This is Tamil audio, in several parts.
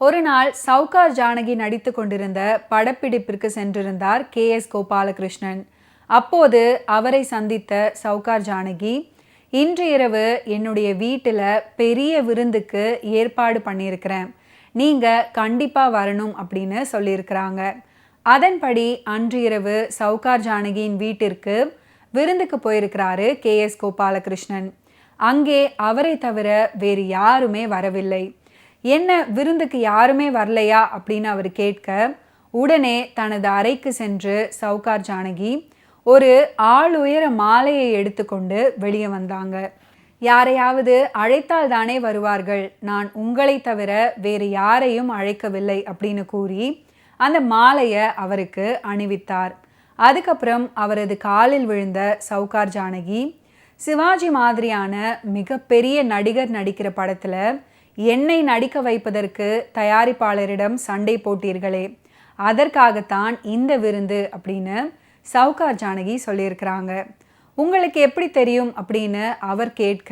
ஒரு நாள் சவுகார் ஜானகி நடித்து கொண்டிருந்த படப்பிடிப்பிற்கு சென்றிருந்தார் KS கோபாலகிருஷ்ணன். அப்போது அவரை சந்தித்த சவுகார் ஜானகி, இன்று இரவு என்னுடைய வீட்டில் பெரிய விருந்துக்கு ஏற்பாடு பண்ணியிருக்கிறேன், நீங்கள் கண்டிப்பாக வரணும் அப்படின்னு சொல்லியிருக்கிறாங்க. அதன்படி அன்று இரவு சவுகார் ஜானகியின் வீட்டிற்கு விருந்துக்கு போயிருக்கிறாரு KS கோபாலகிருஷ்ணன். அங்கே அவரை தவிர வேறு யாருமே வரவில்லை. என்ன விருந்துக்கு யாருமே வரலையா அப்படின்னு அவர் கேட்க, உடனே தனது அறைக்கு சென்று சவுகார் ஜானகி ஒரு ஆள் உயர மாலையை எடுத்துக்கொண்டு வெளியே வந்தாங்க. யாரையாவது அழைத்தால் தானே வருவார்கள், நான் உங்களை தவிர வேறு யாரையும் அழைக்கவில்லை அப்படின்னு கூறி அந்த மாலையை அவருக்கு அணிவித்தார். அதுக்கப்புறம் அவரது காலில் விழுந்த சவுகார் ஜானகி, சிவாஜி மாதிரியான மிகப்பெரிய நடிகர் நடிக்கிற படத்தில் என்னை நடிக்க வைப்பதற்கு தயாரிப்பாளரிடம் சண்டை போட்டீர்களே, அதற்காகத்தான் இந்த விருந்து அப்படின்னு சவுகார் ஜானகி சொல்லியிருக்கிறாங்க. உங்களுக்கு எப்படி தெரியும் அப்படின்னு அவர் கேட்க,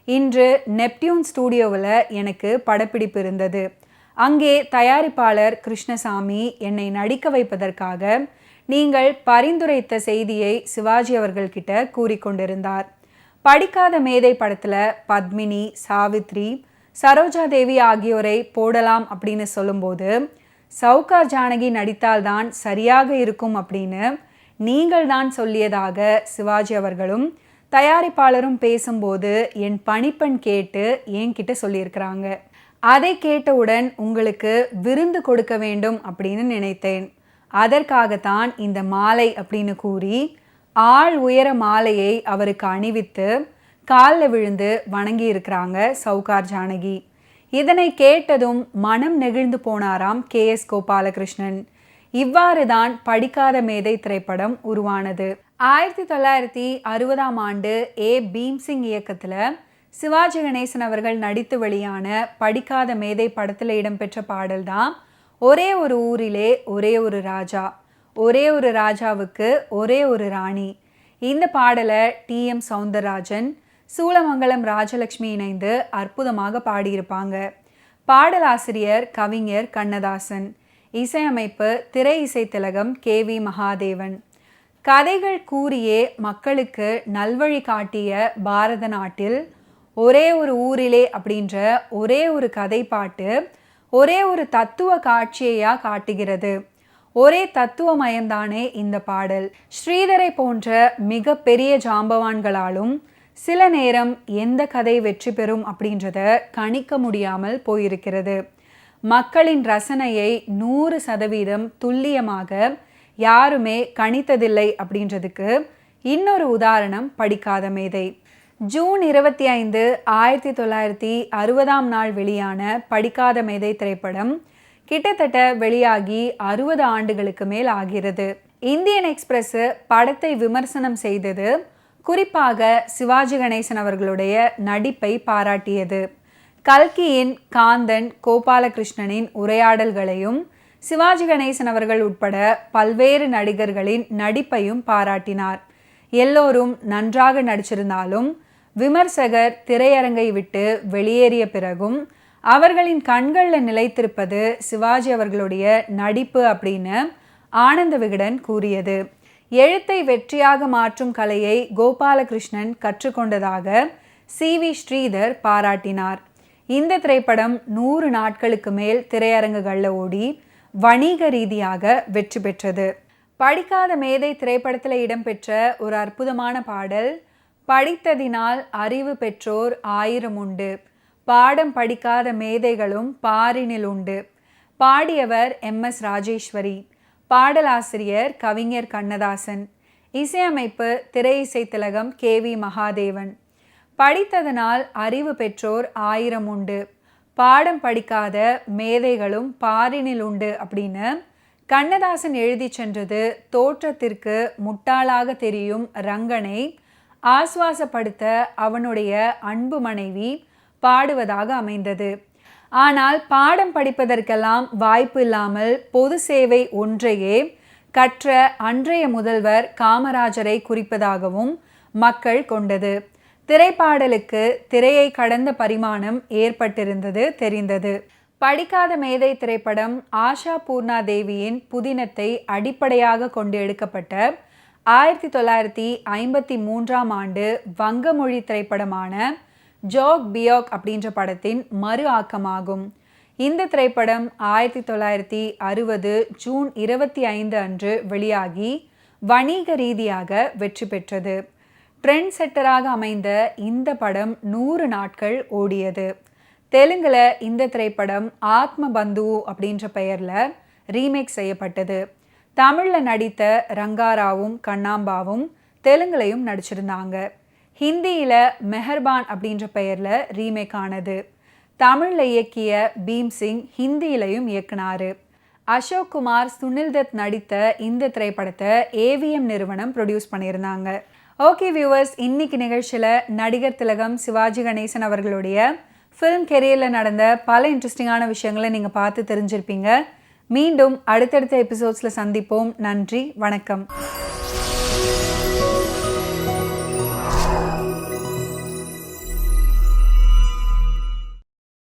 இன்று நெப்டியூன் ஸ்டூடியோவில் எனக்கு படப்பிடிப்பு இருந்தது. அங்கே தயாரிப்பாளர் கிருஷ்ணசாமி என்னை நடிக்க வைப்பதற்காக நீங்கள் பரிந்துரைத்த செய்தியை சிவாஜி அவர்கள்கிட்ட கூறிக்கொண்டிருந்தார். படிக்காத மேதை படத்தில் பத்மினி, சாவித்ரி, சரோஜா தேவி ஆகியோரை போடலாம் அப்படின்னு சொல்லும்போது, சவுகார் ஜானகி நடித்தால்தான் சரியாக இருக்கும் அப்படின்னு நீங்கள் தான் சொல்லியதாக சிவாஜி அவர்களும் தயாரிப்பாளரும் பேசும்போது என் பணிப்பெண் கேட்டு என்கிட்ட சொல்லியிருக்கிறாங்க. அதை கேட்டவுடன் உங்களுக்கு விருந்து கொடுக்க வேண்டும் அப்படின்னு நினைத்தேன். அதற்காகத்தான் இந்த மாலை அப்படின்னு கூறி ஆள் உயர மாலையை அவருக்கு அணிவித்து காலில் விழுந்து வணங்கி இருக்கிறாங்க சவுகார் ஜானகி. இதனை கேட்டதும் மனம் நெகிழ்ந்து போனாராம் KS கோபாலகிருஷ்ணன். இவ்வாறு தான் படிக்காத மேதை திரைப்படம் உருவானது. 1960ஆம் ஆண்டு பீம்சிங் இயக்கத்தில் சிவாஜி கணேசன் அவர்கள் நடித்து வெளியான படிக்காத மேதை படத்தில் இடம்பெற்ற பாடல் தான் ஒரே ஒரு ஊரிலே ஒரே ஒரு ராஜா, ஒரே ஒரு ராஜாவுக்கு ஒரே ஒரு ராணி. இந்த பாடலை TM சௌந்தரராஜன், சூலமங்கலம் ராஜலட்சுமி இணைந்து அற்புதமாக பாடியிருப்பாங்க. பாடலாசிரியர் கவிஞர் கண்ணதாசன், இசையமைப்பு திரை இசை திலகம் KV மகாதேவன். கதைகள் கூறியே மக்களுக்கு நல்வழி காட்டிய பாரத நாட்டில் ஒரே ஒரு ஊரிலே அப்படின்ற ஒரே ஒரு கதை பாட்டு ஒரே ஒரு தத்துவ காட்சியையா காட்டுகிறது. ஒரே தத்துவமயம்தானே இந்த பாடல். ஸ்ரீதரை போன்ற மிக பெரிய ஜாம்பவான்களாலும் சில நேரம் எந்த கதை வெற்றி பெறும் அப்படின்றத கணிக்க முடியாமல் போயிருக்கிறது. மக்களின் ரசனையை 100% துல்லியமாக யாருமே கணித்ததில்லை அப்படின்றதுக்கு இன்னொரு உதாரணம் படிக்காத மேதை. ஜூன் 25, 1960ஆம் நாள் வெளியான படிக்காத மேதை திரைப்படம் கிட்டத்தட்ட வெளியாகி 60 ஆண்டுகளுக்கு மேல் ஆகிறது. இந்தியன் எக்ஸ்பிரஸ் படத்தை விமர்சனம் செய்தது குறிப்பாக சிவாஜி கணேசன் அவர்களுடைய நடிப்பை பாராட்டியது. கல்கியின் காந்தன், கோபாலகிருஷ்ணனின் உரையாடல்களையும் சிவாஜி கணேசன் அவர்கள் உட்பட பல்வேறு நடிகர்களின் நடிப்பையும் பாராட்டினார். எல்லோரும் நன்றாக நடிச்சிருந்தாலும் விமர்சகர் திரையரங்கை விட்டு வெளியேறிய பிறகும் அவர்களின் கண்களில் நிலைத்திருப்பது சிவாஜி அவர்களுடைய நடிப்பு அப்படின்னு ஆனந்த விகடன் கூறியது. எழுத்தை வெற்றியாக மாற்றும் கலையை கோபாலகிருஷ்ணன் கற்றுக்கொண்டதாக CV ஸ்ரீதர் பாராட்டினார். இந்த திரைப்படம் 100 நாட்களுக்கு மேல் திரையரங்குகளில் ஓடி வணிக ரீதியாக வெற்றி பெற்றது. படிக்காத மேதை திரைப்படத்தில் இடம்பெற்ற ஒரு அற்புதமான பாடல், படித்ததினால் அறிவு பெற்றோர் 1000 உண்டு, பாடம் படிக்காத மேதைகளும் பாரினில் உண்டு. பாடியவர் MS ராஜேஸ்வரி, பாடலாசிரியர் கவிஞர் கண்ணதாசன், இசையமைப்பு திரை இசை திலகம் KV மகாதேவன். படித்ததனால் அறிவு பெற்றோர் 1000 உண்டு, பாடம் படிக்காத மேதைகளும் பாரினில் உண்டு அப்படின்னு கண்ணதாசன் எழுதி சென்றது தோற்றத்திற்கு முட்டாளாக தெரியும் ரங்கனை ஆசுவாசப்படுத்த அவனுடைய அன்பு மனைவி பாடுவதாக அமைந்தது. ஆனால் பாடம் படிப்பதற்கெல்லாம் வாய்ப்பு இல்லாமல் பொது சேவை ஒன்றையே கற்ற அன்றைய முதல்வர் காமராஜரை குறிப்பதாகவும் மக்கள் கொண்டது. திரைப்பாடலுக்கு திரையை கடந்த பரிமாணம் ஏற்பட்டிருந்தது தெரிந்தது. படிக்காத மேதை திரைப்படம் ஆஷா பூர்ணா தேவியின் புதினத்தை அடிப்படையாக கொண்டு எடுக்கப்பட்ட 1953ஆம் ஆண்டு வங்கமொழி திரைப்படமான ஜோக் பியோக் அப்படின்ற படத்தின் மறு ஆக்கமாகும். இந்த திரைப்படம் 1960 ஜூன் 25 அன்று வெளியாகி வணிக ரீதியாக வெற்றி பெற்றது. ட்ரெண்ட் செட்டராக அமைந்த இந்த படம் 100 நாட்கள் ஓடியது. தெலுங்குல இந்த திரைப்படம் ஆத்ம பந்து அப்படின்ற பெயரில் ரீமேக் செய்யப்பட்டது. தமிழில் நடித்த ரங்காராவும் கண்ணாம்பாவும் தெலுங்குலையும் நடிச்சிருந்தாங்க. ஹிந்தியில் மெஹர்பான் அப்படின்ற பெயரில் ரீமேக் ஆனது. தமிழில் இயக்கிய பீம்சிங் ஹிந்தியிலையும் இயக்குனார். அசோக் குமார், சுனில் தத் நடித்த இந்த திரைப்படத்தை ஏவிஎம் நிறுவனம் ப்ரொடியூஸ் பண்ணியிருந்தாங்க. ஓகே வியூவர்ஸ், இன்னைக்கு நிகழ்ச்சியில் நடிகர் திலகம் சிவாஜி கணேசன் அவர்களுடைய ஃபிலிம் கெரியரில் நடந்த பல இன்ட்ரெஸ்டிங்கான விஷயங்களை நீங்கள் பார்த்து தெரிஞ்சிருப்பீங்க. மீண்டும் அடுத்தடுத்த எபிசோட்ஸில் சந்திப்போம். நன்றி, வணக்கம்.